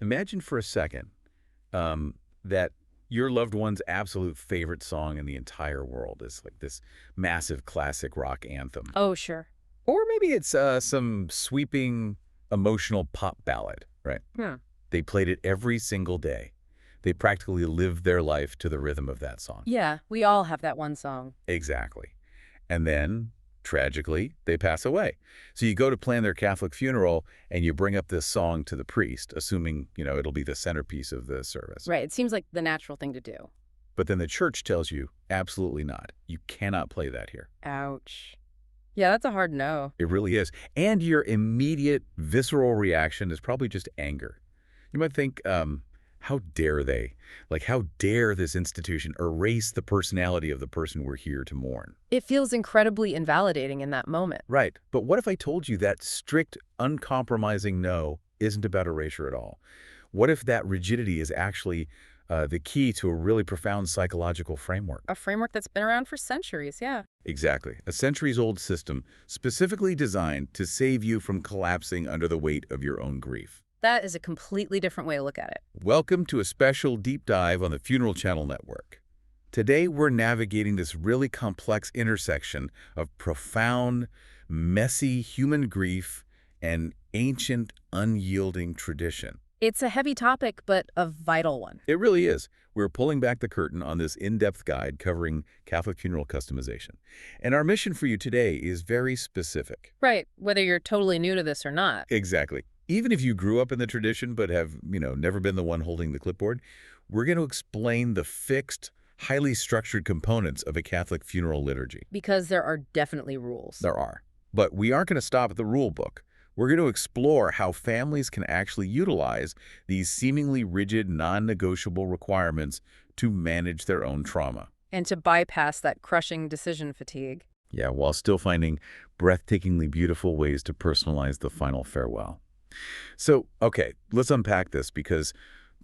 Imagine for a second that your loved one's absolute favorite song in the entire world is like this massive classic rock anthem. Oh, sure. Or maybe it's some sweeping emotional pop ballad, right? Hmm. They played it every single day. They practically lived their life to the rhythm of that song. Yeah, we all have that one song. Exactly. And then, tragically, they pass away. So you go to plan their Catholic funeral and you bring up this song to the priest, assuming, it'll be the centerpiece of the service. Right, it seems like the natural thing to do. But then the church tells you, absolutely not. You cannot play that here. Ouch. Yeah, that's a hard no. It really is. And your immediate visceral reaction is probably just anger. You might think, how dare they? Like, how dare this institution erase the personality of the person we're here to mourn? It feels incredibly invalidating in that moment. Right. But what if I told you that strict, uncompromising no isn't about erasure at all? What if that rigidity is actually the key to a really profound psychological framework? A framework that's been around for centuries, yeah. Exactly. A centuries-old system specifically designed to save you from collapsing under the weight of your own grief. That is a completely different way to look at it. Welcome to a special deep dive on the Funeral Channel Network. Today, we're navigating this really complex intersection of profound, messy human grief and ancient, unyielding tradition. It's a heavy topic, but a vital one. It really is. We're pulling back the curtain on this in-depth guide covering Catholic funeral customization. And our mission for you today is very specific. Right, whether you're totally new to this or not. Exactly. Even if you grew up in the tradition but have, never been the one holding the clipboard, we're going to explain the fixed, highly structured components of a Catholic funeral liturgy. Because there are definitely rules. There are. But we aren't going to stop at the rule book. We're going to explore how families can actually utilize these seemingly rigid, non-negotiable requirements to manage their own trauma. And to bypass that crushing decision fatigue. Yeah, while still finding breathtakingly beautiful ways to personalize the final farewell. So, okay, let's unpack this, because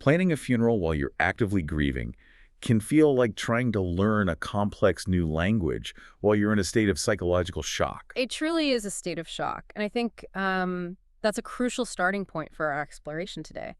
planning a funeral while you're actively grieving can feel like trying to learn a complex new language while you're in a state of psychological shock. It truly is a state of shock. And I think that's a crucial starting point for our exploration today.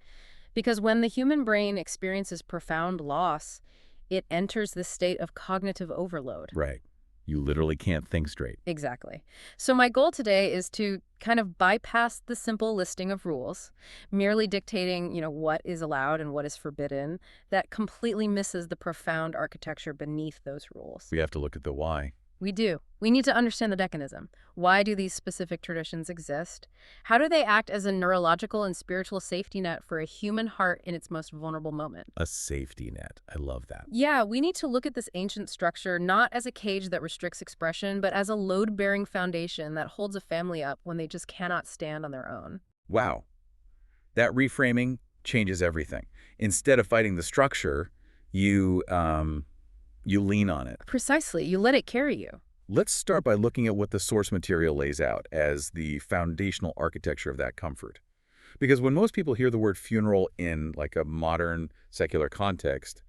Because when the human brain experiences profound loss, it enters this state of cognitive overload. Right. You literally can't think straight. Exactly. So my goal today is to kind of bypass the simple listing of rules, merely dictating, what is allowed and what is forbidden, that completely misses the profound architecture beneath those rules. We have to look at the why. We do. We need to understand the mechanism. Why do these specific traditions exist? How do they act as a neurological and spiritual safety net for a human heart in its most vulnerable moment? A safety net. I love that. Yeah, we need to look at this ancient structure not as a cage that restricts expression, but as a load-bearing foundation that holds a family up when they just cannot stand on their own. Wow. That reframing changes everything. Instead of fighting the structure, you lean on it. Precisely. You let it carry you. Let's start by looking at what the source material lays out as the foundational architecture of that comfort. Because when most people hear the word funeral in like a modern secular context,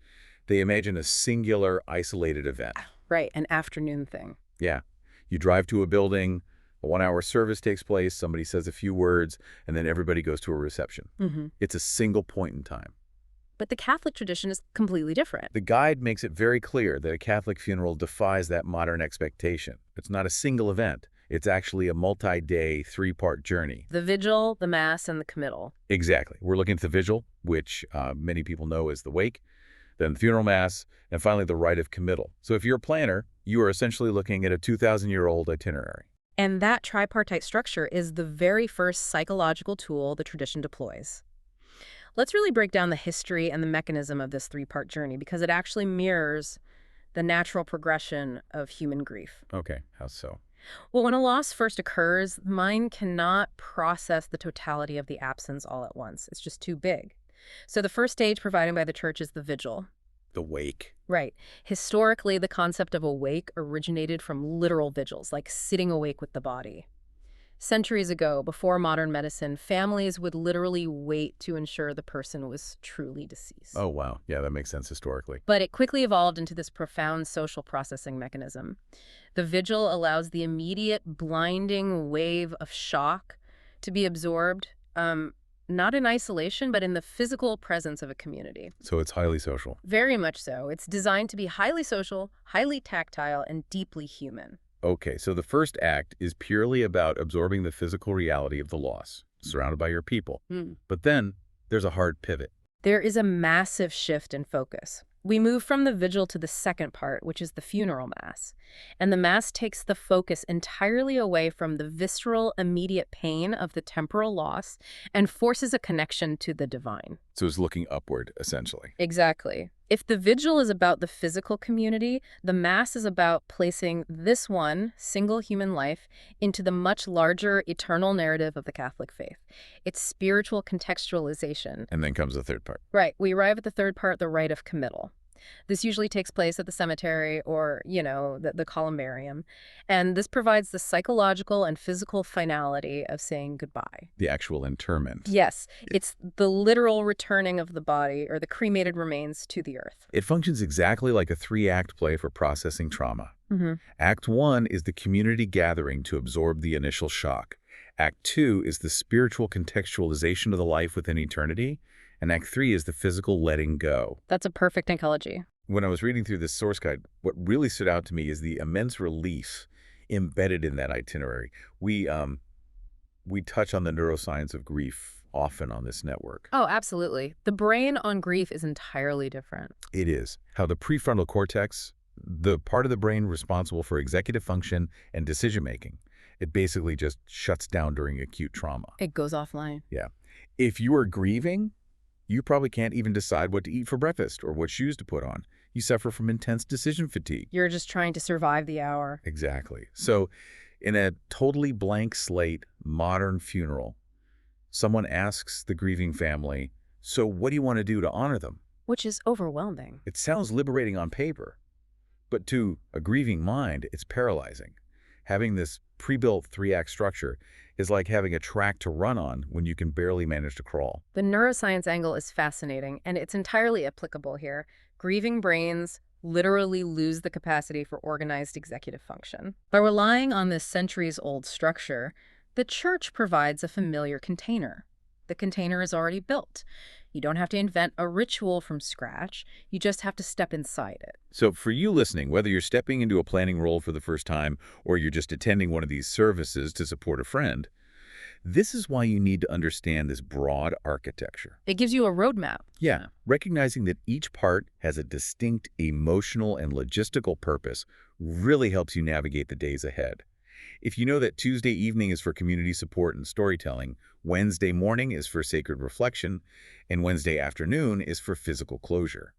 they imagine a singular, isolated event. Right, an afternoon thing. Yeah. You drive to a building, a 1-hour service takes place, somebody says a few words, and then everybody goes to a reception. It's a single point in time. But the Catholic tradition is completely different. The guide makes it very clear that a Catholic funeral defies that modern expectation. It's not a single event. It's actually a multi-day, 3-part journey. The Vigil, the Mass, and the Committal. Exactly. We're looking at the Vigil, which many people know as the wake, then the Funeral Mass, and finally the rite of committal. So if you're a planner, you are essentially looking at a 2,000-year-old itinerary. And that tripartite structure is the very first psychological tool the tradition deploys. Let's really break down the history and the mechanism of this 3-part journey, because it actually mirrors the natural progression of human grief. Okay, how so? Well, when a loss first occurs, the mind cannot process the totality of the absence all at once. It's just too big. So the first stage provided by the church is the vigil. The wake. Right. Historically, the concept of a wake originated from literal vigils, like sitting awake with the body. Centuries ago, before modern medicine, families would literally wait to ensure the person was truly deceased. Oh, wow. Yeah, that makes sense historically. But it quickly evolved into this profound social processing mechanism. The vigil allows the immediate blinding wave of shock to be absorbed, not in isolation, but in the physical presence of a community. So it's highly social. Very much so. It's designed to be highly social, highly tactile, and deeply human. Okay, so the first act is purely about absorbing the physical reality of the loss, surrounded by your people. Hmm. But then there's a hard pivot. There is a massive shift in focus. We move from the vigil to the second part, which is the funeral mass. And the mass takes the focus entirely away from the visceral, immediate pain of the temporal loss and forces a connection to the divine. So it's looking upward, essentially. Exactly. If the vigil is about the physical community, the mass is about placing this one single human life into the much larger eternal narrative of the Catholic faith. It's spiritual contextualization. And then comes the third part. Right. We arrive at the third part, the rite of committal. This usually takes place at the cemetery or, the columbarium. And this provides the psychological and physical finality of saying goodbye. The actual interment. Yes, it's the literal returning of the body or the cremated remains to the earth. It functions exactly like a three-act play for processing trauma. Mm-hmm. Act 1 is the community gathering to absorb the initial shock. Act 2 is the spiritual contextualization of the life within eternity. And Act 3 is the physical letting go. That's a perfect analogy. When I was reading through this source guide, what really stood out to me is the immense relief embedded in that itinerary. We touch on the neuroscience of grief often on this network. Oh, absolutely. The brain on grief is entirely different. It is. How the prefrontal cortex, the part of the brain responsible for executive function and decision-making, it basically just shuts down during acute trauma. It goes offline. Yeah. If you are grieving, you probably can't even decide what to eat for breakfast or what shoes to put on. You suffer from intense decision fatigue. You're just trying to survive the hour. Exactly. So in a totally blank slate, modern funeral, someone asks the grieving family, so what do you want to do to honor them? Which is overwhelming. It sounds liberating on paper, but to a grieving mind, it's paralyzing. Having this pre-built three-act structure is like having a track to run on when you can barely manage to crawl. The neuroscience angle is fascinating, and it's entirely applicable here. Grieving brains literally lose the capacity for organized executive function. By relying on this centuries-old structure, the church provides a familiar container. The container is already built. You don't have to invent a ritual from scratch. You just have to step inside it. So for you listening, whether you're stepping into a planning role for the first time or you're just attending one of these services to support a friend, this is why you need to understand this broad architecture. It gives you a roadmap. Yeah, recognizing that each part has a distinct emotional and logistical purpose really helps you navigate the days ahead. If you know that Tuesday evening is for community support and storytelling, Wednesday morning is for sacred reflection, and Wednesday afternoon is for physical closure,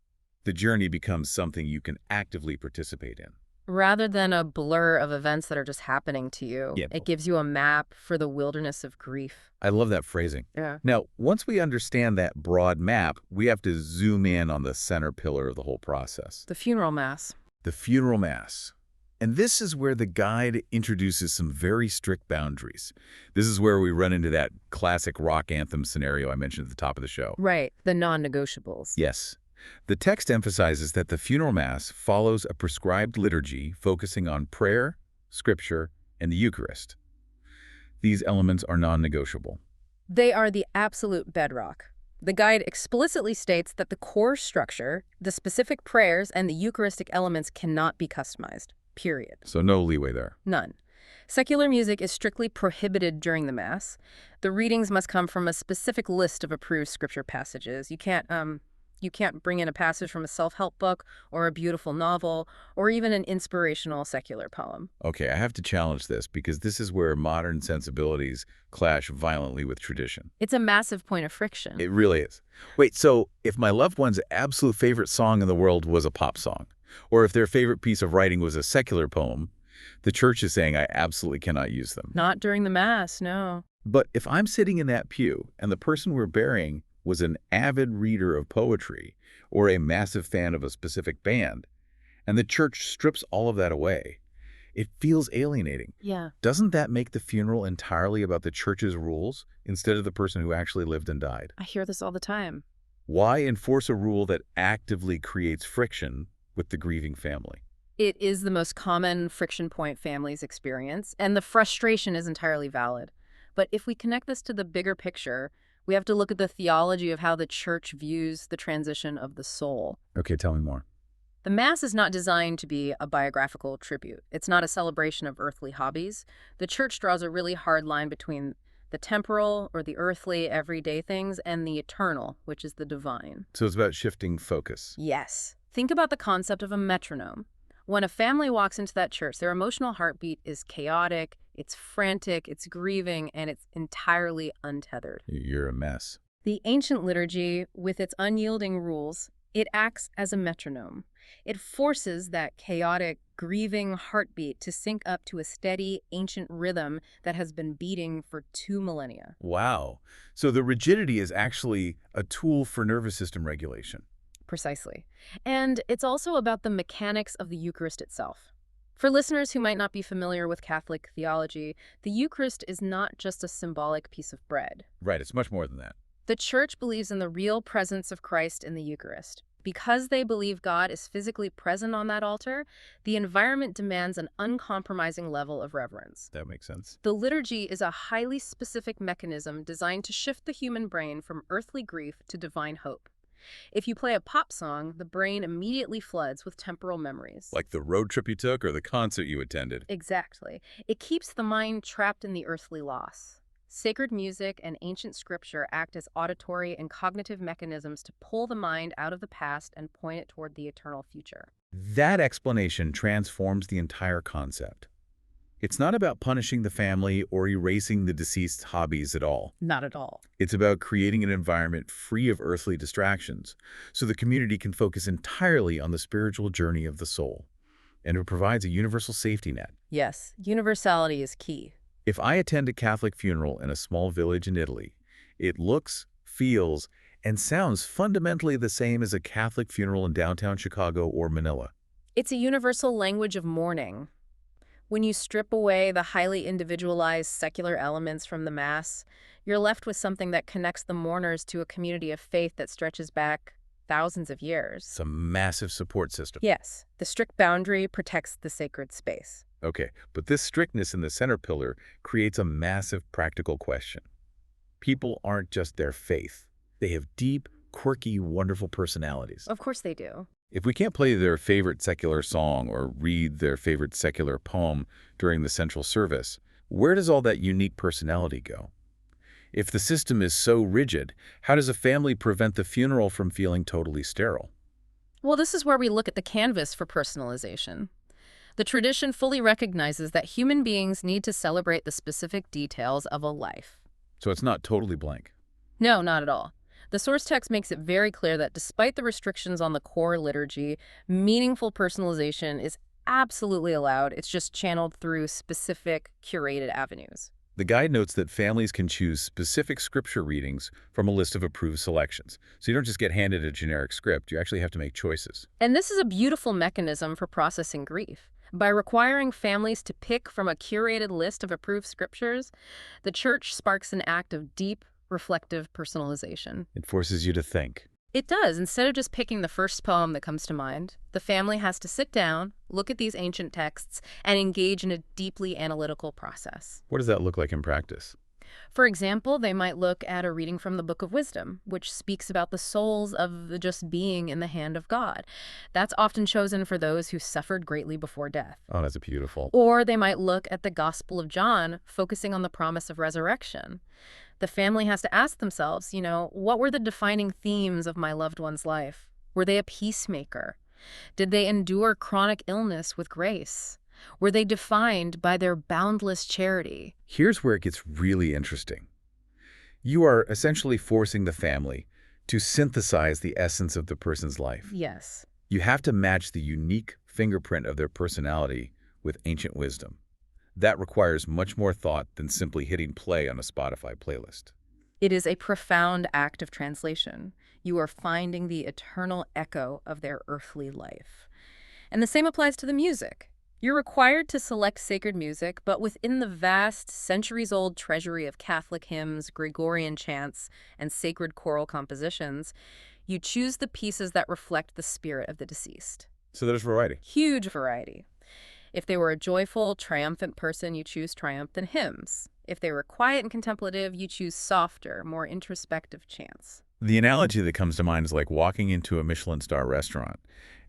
the journey becomes something you can actively participate in. Rather than a blur of events that are just happening to you, Yeah. it gives you a map for the wilderness of grief. I love that phrasing. Yeah. Now, once we understand that broad map, we have to zoom in on the center pillar of the whole process, The funeral mass. the funeral mass. And this is where the guide introduces some very strict boundaries. This is where we run into that classic rock anthem scenario I mentioned at the top of the show. Right, the non-negotiables. Yes. The text emphasizes that the funeral mass follows a prescribed liturgy focusing on prayer, scripture, and the Eucharist. These elements are non-negotiable. They are the absolute bedrock. The guide explicitly states that the core structure, the specific prayers, and the Eucharistic elements cannot be customized. Period. So no leeway there. None. Secular music is strictly prohibited during the Mass. The readings must come from a specific list of approved scripture passages. You can't bring in a passage from a self-help book or a beautiful novel or even an inspirational secular poem. Okay, I have to challenge this because this is where modern sensibilities clash violently with tradition. It's a massive point of friction. It really is. Wait, so if my loved one's absolute favorite song in the world was a pop song, or if their favorite piece of writing was a secular poem, the church is saying I absolutely cannot use them. Not during the Mass, no. But if I'm sitting in that pew and the person we're burying was an avid reader of poetry or a massive fan of a specific band, and the church strips all of that away, it feels alienating. Yeah. Doesn't that make the funeral entirely about the church's rules instead of the person who actually lived and died? I hear this all the time. Why enforce a rule that actively creates friction with the grieving family? It is the most common friction point families experience, and the frustration is entirely valid. But if we connect this to the bigger picture, We have to look at the theology of how the church views the transition of the soul. Okay, tell me more. The Mass is not designed to be a biographical tribute. It's not a celebration of earthly hobbies. The church draws a really hard line between the temporal or the earthly, everyday things and the eternal, which is the divine. So it's about shifting focus. Yes. Think about the concept of a metronome. When a family walks into that church, their emotional heartbeat is chaotic, it's frantic, it's grieving, and it's entirely untethered. You're a mess. The ancient liturgy, with its unyielding rules, it acts as a metronome. It forces that chaotic, grieving heartbeat to sync up to a steady, ancient rhythm that has been beating for 2 millennia. Wow. So the rigidity is actually a tool for nervous system regulation. Precisely. And it's also about the mechanics of the Eucharist itself. For listeners who might not be familiar with Catholic theology, the Eucharist is not just a symbolic piece of bread. Right, it's much more than that. The Church believes in the real presence of Christ in the Eucharist. Because they believe God is physically present on that altar, the environment demands an uncompromising level of reverence. That makes sense. The liturgy is a highly specific mechanism designed to shift the human brain from earthly grief to divine hope. If you play a pop song, the brain immediately floods with temporal memories. Like the road trip you took or the concert you attended. Exactly. It keeps the mind trapped in the earthly loss. Sacred music and ancient scripture act as auditory and cognitive mechanisms to pull the mind out of the past and point it toward the eternal future. That explanation transforms the entire concept. It's not about punishing the family or erasing the deceased's hobbies at all. Not at all. It's about creating an environment free of earthly distractions so the community can focus entirely on the spiritual journey of the soul. And it provides a universal safety net. Yes, universality is key. If I attend a Catholic funeral in a small village in Italy, it looks, feels, and sounds fundamentally the same as a Catholic funeral in downtown Chicago or Manila. It's a universal language of mourning. When you strip away the highly individualized secular elements from the Mass, you're left with something that connects the mourners to a community of faith that stretches back thousands of years. It's a massive support system. Yes, the strict boundary protects the sacred space. Okay, but this strictness in the center pillar creates a massive practical question. People aren't just their faith. They have deep, quirky, wonderful personalities. Of course they do. If we can't play their favorite secular song or read their favorite secular poem during the central service, where does all that unique personality go? If the system is so rigid, how does a family prevent the funeral from feeling totally sterile? Well, this is where we look at the canvas for personalization. The tradition fully recognizes that human beings need to celebrate the specific details of a life. So it's not totally blank. No, not at all. The source text makes it very clear that despite the restrictions on the core liturgy, meaningful personalization is absolutely allowed. It's just channeled through specific, curated avenues. The guide notes that families can choose specific scripture readings from a list of approved selections. So you don't just get handed a generic script, you actually have to make choices. And this is a beautiful mechanism for processing grief. By requiring families to pick from a curated list of approved scriptures, the church sparks an act of deep, reflective personalization. It forces you to think. It does. Instead of just picking the first poem that comes to mind, the family has to sit down, look at these ancient texts, and engage in a deeply analytical process. What does that look like in practice? For example, they might look at a reading from the Book of Wisdom, which speaks about the souls of the just being in the hand of God. That's often chosen for those who suffered greatly before death. Oh, that's beautiful. Or they might look at the Gospel of John, focusing on the promise of resurrection. The family has to ask themselves, what were the defining themes of my loved one's life? Were they a peacemaker? Did they endure chronic illness with grace? Were they defined by their boundless charity? Here's where it gets really interesting. You are essentially forcing the family to synthesize the essence of the person's life. Yes. You have to match the unique fingerprint of their personality with ancient wisdom. That requires much more thought than simply hitting play on a Spotify playlist. It is a profound act of translation. You are finding the eternal echo of their earthly life. And the same applies to the music. You're required to select sacred music, but within the vast, centuries-old treasury of Catholic hymns, Gregorian chants, and sacred choral compositions, you choose the pieces that reflect the spirit of the deceased. So there's variety. Huge variety. If they were a joyful, triumphant person, you choose triumphant hymns. If they were quiet and contemplative, you choose softer, more introspective chants. The analogy that comes to mind is like walking into a Michelin star restaurant,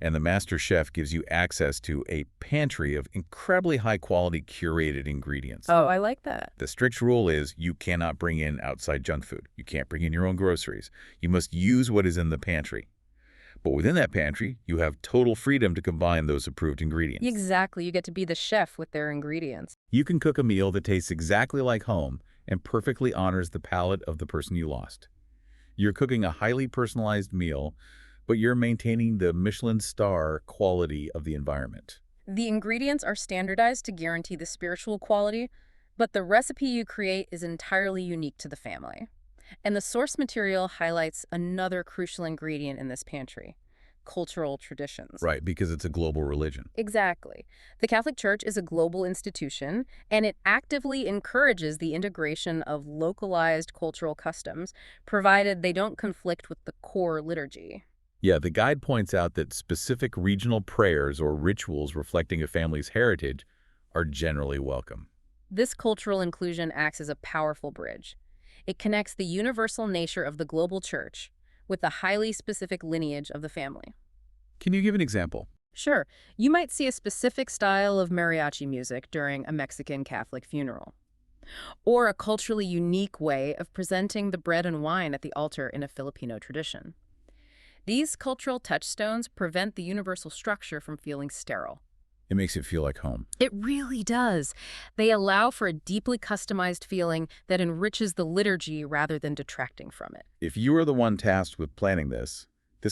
and the master chef gives you access to a pantry of incredibly high-quality curated ingredients. Oh, I like that. The strict rule is you cannot bring in outside junk food. You can't bring in your own groceries. You must use what is in the pantry. But within that pantry, you have total freedom to combine those approved ingredients. Exactly. You get to be the chef with their ingredients. You can cook a meal that tastes exactly like home and perfectly honors the palate of the person you lost. You're cooking a highly personalized meal, but you're maintaining the Michelin star quality of the environment. The ingredients are standardized to guarantee the spiritual quality, but the recipe you create is entirely unique to the family. And the source material highlights another crucial ingredient in this pantry: cultural traditions. Right, because it's a global religion. Exactly. The Catholic Church is a global institution, and it actively encourages the integration of localized cultural customs, provided they don't conflict with the core liturgy. Yeah, the guide points out that specific regional prayers or rituals reflecting a family's heritage are generally welcome. This cultural inclusion acts as a powerful bridge. It connects the universal nature of the global church with the highly specific lineage of the family. Can you give an example? Sure, you might see a specific style of mariachi music during a Mexican Catholic funeral, or a culturally unique way of presenting the bread and wine at the altar in a Filipino tradition. These cultural touchstones prevent the universal structure from feeling sterile. It makes it feel like home. It really does. They allow for a deeply customized feeling that enriches the liturgy rather than detracting from it. If you are the one tasked with planning this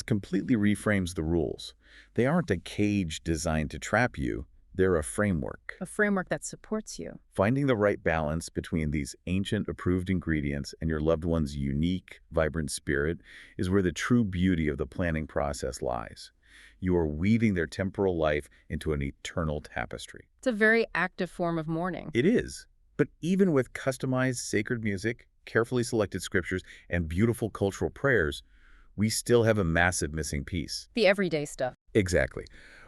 completely reframes the rules. They aren't a cage designed to trap you. They're a framework. A framework that supports you. Finding the right balance between these ancient approved ingredients and your loved one's unique, vibrant spirit is where the true beauty of the planning process lies. You are weaving their temporal life into an eternal tapestry. It's a very active form of mourning. It is. But even with customized sacred music, carefully selected scriptures, and beautiful cultural prayers, we still have a massive missing piece. The everyday stuff. Exactly.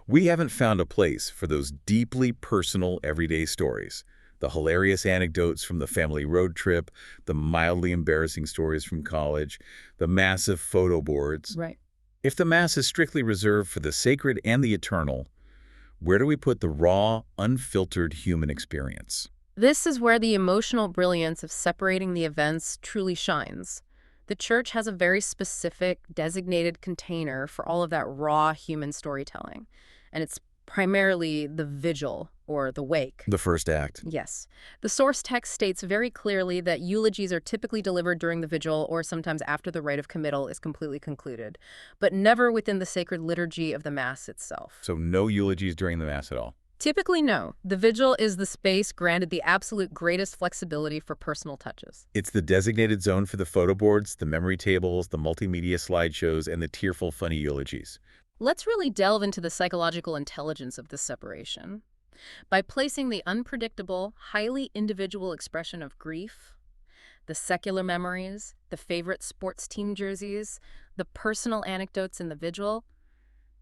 We haven't found a place for those deeply personal everyday stories. The hilarious anecdotes from the family road trip, the mildly embarrassing stories from college, the massive photo boards. Right. If the Mass is strictly reserved for the sacred and the eternal, where do we put the raw, unfiltered human experience? This is where the emotional brilliance of separating the events truly shines. The Church has a very specific, designated container for all of that raw human storytelling, and it's primarily the vigil, or the wake. The first act. Yes. The source text states very clearly that eulogies are typically delivered during the vigil or sometimes after the rite of committal is completely concluded, but never within the sacred liturgy of the Mass itself. So no eulogies during the Mass at all? Typically, no. The vigil is the space granted the absolute greatest flexibility for personal touches. It's the designated zone for the photo boards, the memory tables, the multimedia slideshows, and the tearful, funny eulogies. Let's really delve into the psychological intelligence of this separation. By placing the unpredictable, highly individual expression of grief, the secular memories, the favorite sports team jerseys, the personal anecdotes in the vigil,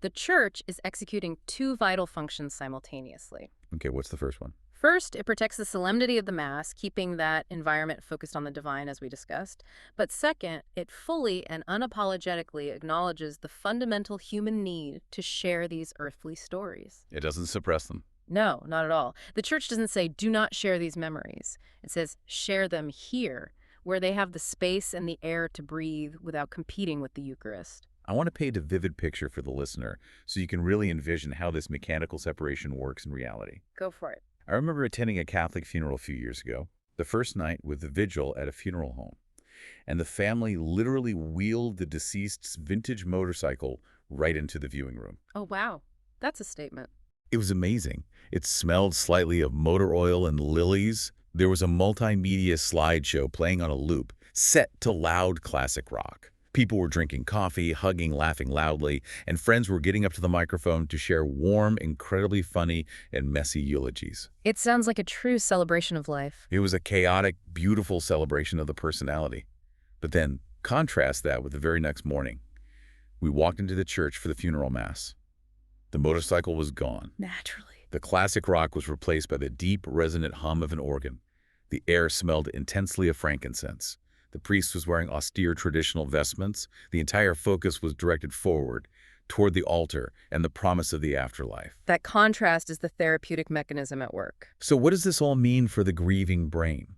the Church is executing two vital functions simultaneously. Okay, what's the first one? First, it protects the solemnity of the Mass, keeping that environment focused on the divine, as we discussed. But second, it fully and unapologetically acknowledges the fundamental human need to share these earthly stories. It doesn't suppress them. No, not at all. The Church doesn't say, do not share these memories. It says, share them here, where they have the space and the air to breathe without competing with the Eucharist. I want to paint a vivid picture for the listener so you can really envision how this mechanical separation works in reality. Go for it. I remember attending a Catholic funeral a few years ago, the first night with the vigil at a funeral home, and the family literally wheeled the deceased's vintage motorcycle right into the viewing room. Oh, wow. That's a statement. It was amazing. It smelled slightly of motor oil and lilies. There was a multimedia slideshow playing on a loop, set to loud classic rock. People were drinking coffee, hugging, laughing loudly, and friends were getting up to the microphone to share warm, incredibly funny, and messy eulogies. It sounds like a true celebration of life. It was a chaotic, beautiful celebration of the personality. But then, contrast that with the very next morning. We walked into the church for the funeral mass. The motorcycle was gone. Naturally. The classic rock was replaced by the deep, resonant hum of an organ. The air smelled intensely of frankincense. The priest was wearing austere traditional vestments. The entire focus was directed forward, toward the altar and the promise of the afterlife. That contrast is the therapeutic mechanism at work. So what does this all mean for the grieving brain?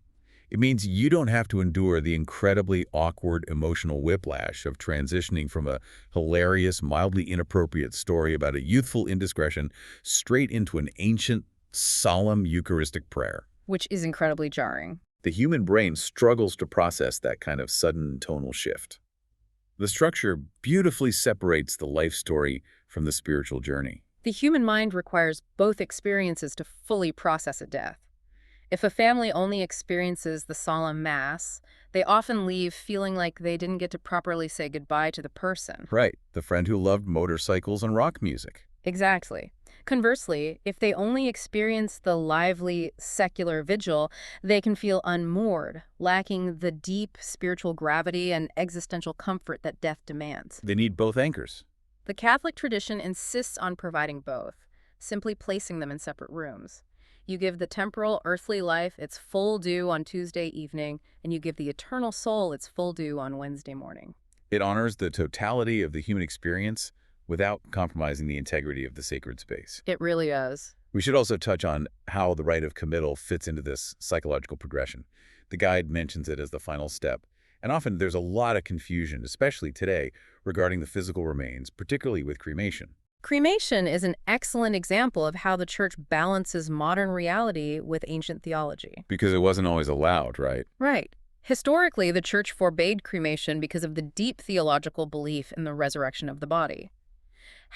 It means you don't have to endure the incredibly awkward emotional whiplash of transitioning from a hilarious, mildly inappropriate story about a youthful indiscretion straight into an ancient, solemn Eucharistic prayer. Which is incredibly jarring. The human brain struggles to process that kind of sudden tonal shift. The structure beautifully separates the life story from the spiritual journey. The human mind requires both experiences to fully process a death. If a family only experiences the solemn Mass, they often leave feeling like they didn't get to properly say goodbye to the person. Right, the friend who loved motorcycles and rock music. Exactly. Conversely, if they only experience the lively, secular vigil, they can feel unmoored, lacking the deep spiritual gravity and existential comfort that death demands. They need both anchors. The Catholic tradition insists on providing both, simply placing them in separate rooms. You give the temporal, earthly life its full due on Tuesday evening, and you give the eternal soul its full due on Wednesday morning. It honors the totality of the human experience without compromising the integrity of the sacred space. It really is. We should also touch on how the rite of committal fits into this psychological progression. The guide mentions it as the final step, and often there's a lot of confusion, especially today, regarding the physical remains, particularly with cremation. Cremation is an excellent example of how the church balances modern reality with ancient theology. Because it wasn't always allowed, right? Right. Historically, the church forbade cremation because of the deep theological belief in the resurrection of the body.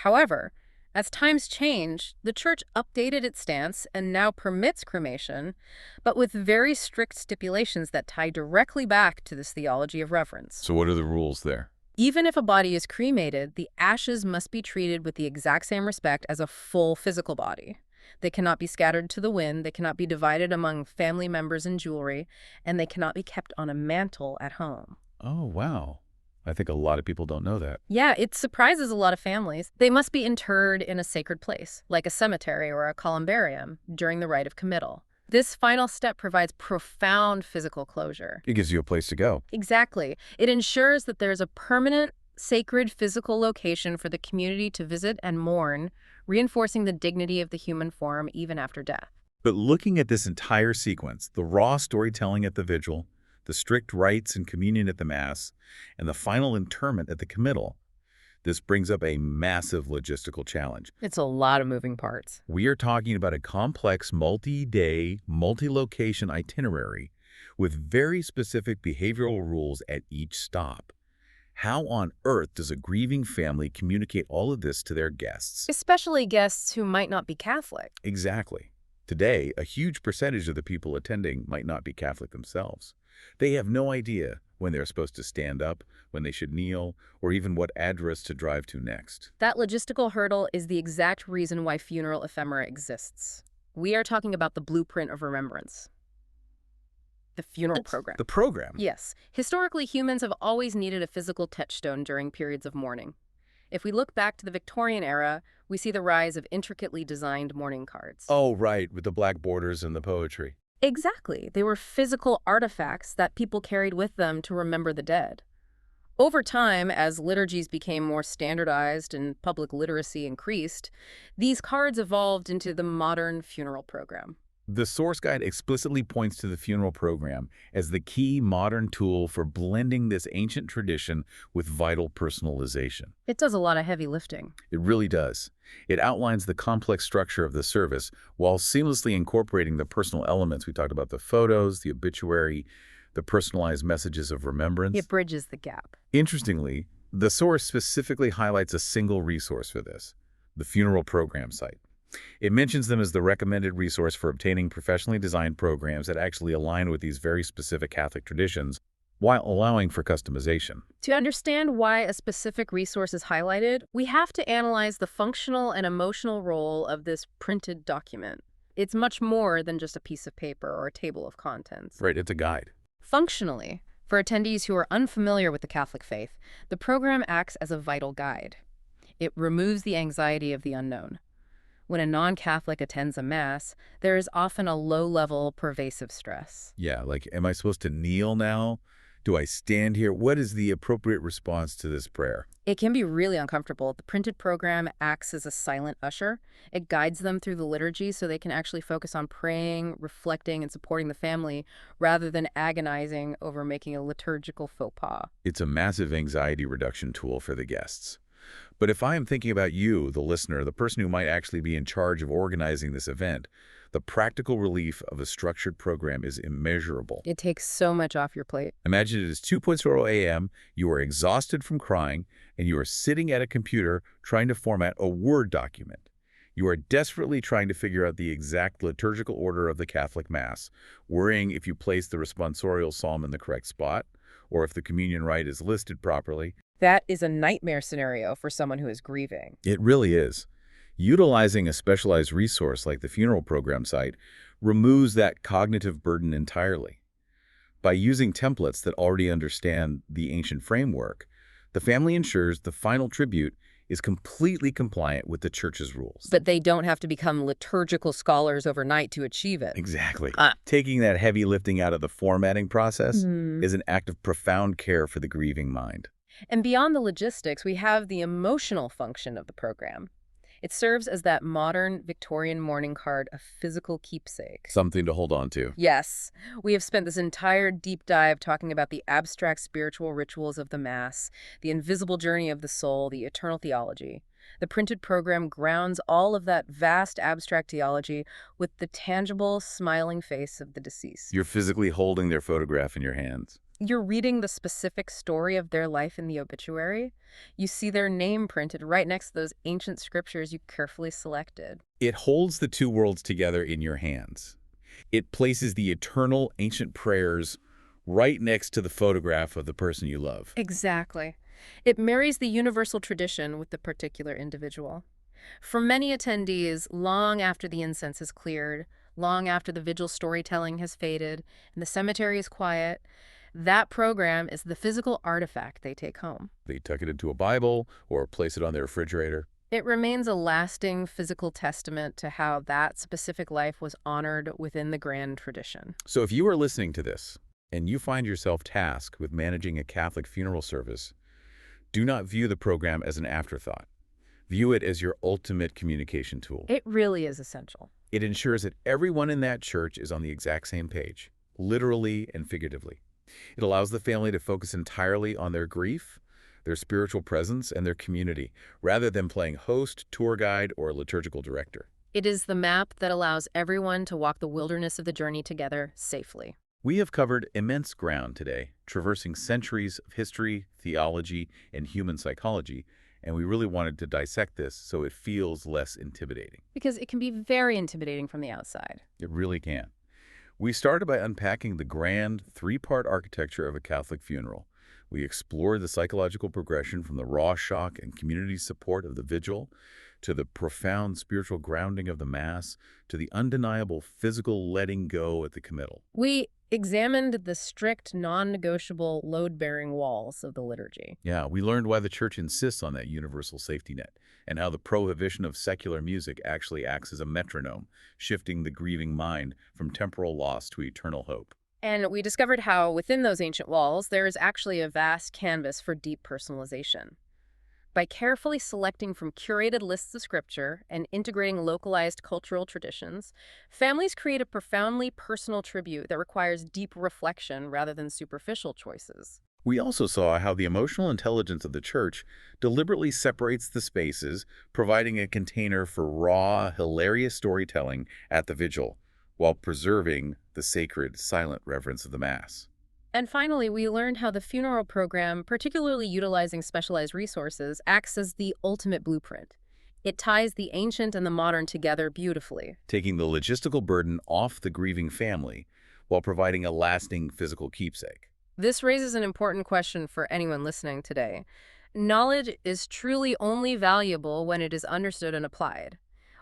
However, as times change, the church updated its stance and now permits cremation, but with very strict stipulations that tie directly back to this theology of reverence. So what are the rules there? Even if a body is cremated, the ashes must be treated with the exact same respect as a full physical body. They cannot be scattered to the wind, they cannot be divided among family members and jewelry, and they cannot be kept on a mantle at home. Oh, wow. I think a lot of people don't know that. Yeah, it surprises a lot of families. They must be interred in a sacred place, like a cemetery or a columbarium, during the rite of committal. This final step provides profound physical closure. It gives you a place to go. Exactly. It ensures that there's a permanent, sacred physical location for the community to visit and mourn, reinforcing the dignity of the human form even after death. But looking at this entire sequence, the raw storytelling at the vigil, the strict rites and communion at the Mass, and the final interment at the committal, this brings up a massive logistical challenge. It's a lot of moving parts. We are talking about a complex multi-day, multi-location itinerary with very specific behavioral rules at each stop. How on earth does a grieving family communicate all of this to their guests? Especially guests who might not be Catholic. Exactly. Today, a huge percentage of the people attending might not be Catholic themselves. They have no idea when they're supposed to stand up, when they should kneel, or even what address to drive to next. That logistical hurdle is the exact reason why funeral ephemera exists. We are talking about the blueprint of remembrance. The funeral program. The program? Yes. Historically, humans have always needed a physical touchstone during periods of mourning. If we look back to the Victorian era, we see the rise of intricately designed mourning cards. Oh, right, with the black borders and the poetry. Exactly. They were physical artifacts that people carried with them to remember the dead. Over time, as liturgies became more standardized and public literacy increased, these cards evolved into the modern funeral program. The source guide explicitly points to the funeral program as the key modern tool for blending this ancient tradition with vital personalization. It does a lot of heavy lifting. It really does. It outlines the complex structure of the service while seamlessly incorporating the personal elements. We talked about the photos, the obituary, the personalized messages of remembrance. It bridges the gap. Interestingly, the source specifically highlights a single resource for this, the funeral program site. It mentions them as the recommended resource for obtaining professionally designed programs that actually align with these very specific Catholic traditions while allowing for customization. To understand why a specific resource is highlighted, we have to analyze the functional and emotional role of this printed document. It's much more than just a piece of paper or a table of contents. Right, it's a guide. Functionally, for attendees who are unfamiliar with the Catholic faith, the program acts as a vital guide. It removes the anxiety of the unknown. When a non-Catholic attends a Mass, there is often a low-level, pervasive stress. Yeah, like, am I supposed to kneel now? Do I stand here? What is the appropriate response to this prayer? It can be really uncomfortable. The printed program acts as a silent usher. It guides them through the liturgy so they can actually focus on praying, reflecting, and supporting the family rather than agonizing over making a liturgical faux pas. It's a massive anxiety reduction tool for the guests. But if I am thinking about you, the listener, the person who might actually be in charge of organizing this event, the practical relief of a structured program is immeasurable. It takes so much off your plate. Imagine it is 2:00 a.m., you are exhausted from crying, and you are sitting at a computer trying to format a Word document. You are desperately trying to figure out the exact liturgical order of the Catholic Mass, worrying if you place the responsorial psalm in the correct spot, or if the communion rite is listed properly. That is a nightmare scenario for someone who is grieving. It really is. Utilizing a specialized resource like the funeral program site removes that cognitive burden entirely. By using templates that already understand the ancient framework, the family ensures the final tribute is completely compliant with the church's rules. But they don't have to become liturgical scholars overnight to achieve it. Exactly. Taking that heavy lifting out of the formatting process is an act of profound care for the grieving mind. And beyond the logistics, we have the emotional function of the program. It serves as that modern Victorian mourning card, a physical keepsake. Something to hold on to. Yes, we have spent this entire deep dive talking about the abstract spiritual rituals of the Mass, the invisible journey of the soul, the eternal theology. The printed program grounds all of that vast abstract theology with the tangible, smiling face of the deceased. You're physically holding their photograph in your hands. You're reading the specific story of their life in the obituary. You see their name printed right next to those ancient scriptures you carefully selected. It holds the two worlds together in your hands. It places the eternal ancient prayers right next to the photograph of the person you love. Exactly. It marries the universal tradition with the particular individual. For many attendees, long after the incense is cleared, long after the vigil storytelling has faded, and the cemetery is quiet, that program is the physical artifact they take home. They tuck it into a Bible or place it on their refrigerator. It remains a lasting physical testament to how that specific life was honored within the grand tradition. So if you are listening to this and you find yourself tasked with managing a Catholic funeral service, do not view the program as an afterthought. View it as your ultimate communication tool. It really is essential. It ensures that everyone in that church is on the exact same page, literally and figuratively. It allows the family to focus entirely on their grief, their spiritual presence, and their community, rather than playing host, tour guide, or liturgical director. It is the map that allows everyone to walk the wilderness of the journey together safely. We have covered immense ground today, traversing centuries of history, theology, and human psychology, and we really wanted to dissect this so it feels less intimidating. Because it can be very intimidating from the outside. It really can. We started by unpacking the grand, three-part architecture of a Catholic funeral. We explored the psychological progression from the raw shock and community support of the vigil, to the profound spiritual grounding of the Mass, to the undeniable physical letting go at the committal. We examined the strict, non-negotiable, load-bearing walls of the liturgy. Yeah, we learned why the Church insists on that universal safety net, and how the prohibition of secular music actually acts as a metronome, shifting the grieving mind from temporal loss to eternal hope. And we discovered how, within those ancient walls, there is actually a vast canvas for deep personalization. By carefully selecting from curated lists of scripture and integrating localized cultural traditions, families create a profoundly personal tribute that requires deep reflection rather than superficial choices. We also saw how the emotional intelligence of the Church deliberately separates the spaces, providing a container for raw, hilarious storytelling at the vigil, while preserving the sacred, silent reverence of the Mass. And finally, we learned how the funeral program, particularly utilizing specialized resources, acts as the ultimate blueprint. It ties the ancient and the modern together beautifully, taking the logistical burden off the grieving family while providing a lasting physical keepsake. This raises an important question for anyone listening today. Knowledge is truly only valuable when it is understood and applied.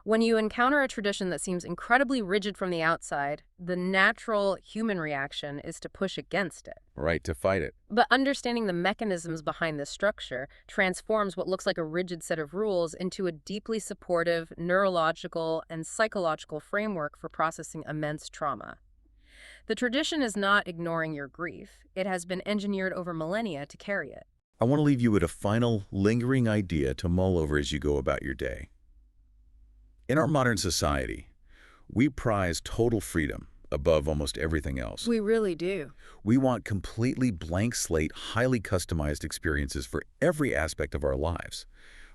When you encounter a tradition that seems incredibly rigid from the outside, the natural human reaction is to push against it. Right, to fight it. But understanding the mechanisms behind this structure transforms what looks like a rigid set of rules into a deeply supportive neurological and psychological framework for processing immense trauma. The tradition is not ignoring your grief. It has been engineered over millennia to carry it. I want to leave you with a final, lingering idea to mull over as you go about your day. In our modern society, we prize total freedom above almost everything else. We really do. We want completely blank slate, highly customized experiences for every aspect of our lives.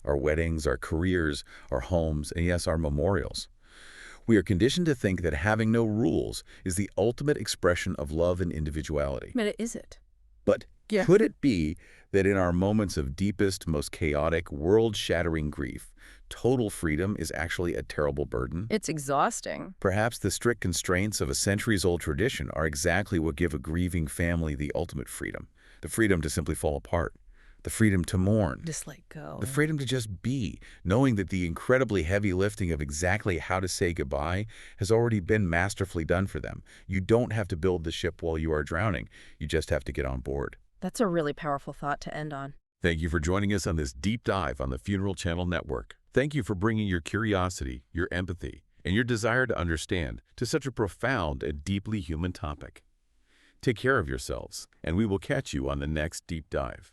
Our weddings, our careers, our homes, and yes, our memorials. We are conditioned to think that having no rules is the ultimate expression of love and individuality. But is it? But could it be that in our moments of deepest, most chaotic, world-shattering grief, total freedom is actually a terrible burden? It's exhausting. Perhaps the strict constraints of a centuries-old tradition are exactly what give a grieving family the ultimate freedom. The freedom to simply fall apart. The freedom to mourn. Just let go. The freedom to just be, knowing that the incredibly heavy lifting of exactly how to say goodbye has already been masterfully done for them. You don't have to build the ship while you are drowning. You just have to get on board. That's a really powerful thought to end on. Thank you for joining us on this deep dive on the Funeral Channel Network. Thank you for bringing your curiosity, your empathy, and your desire to understand to such a profound and deeply human topic. Take care of yourselves, and we will catch you on the next deep dive.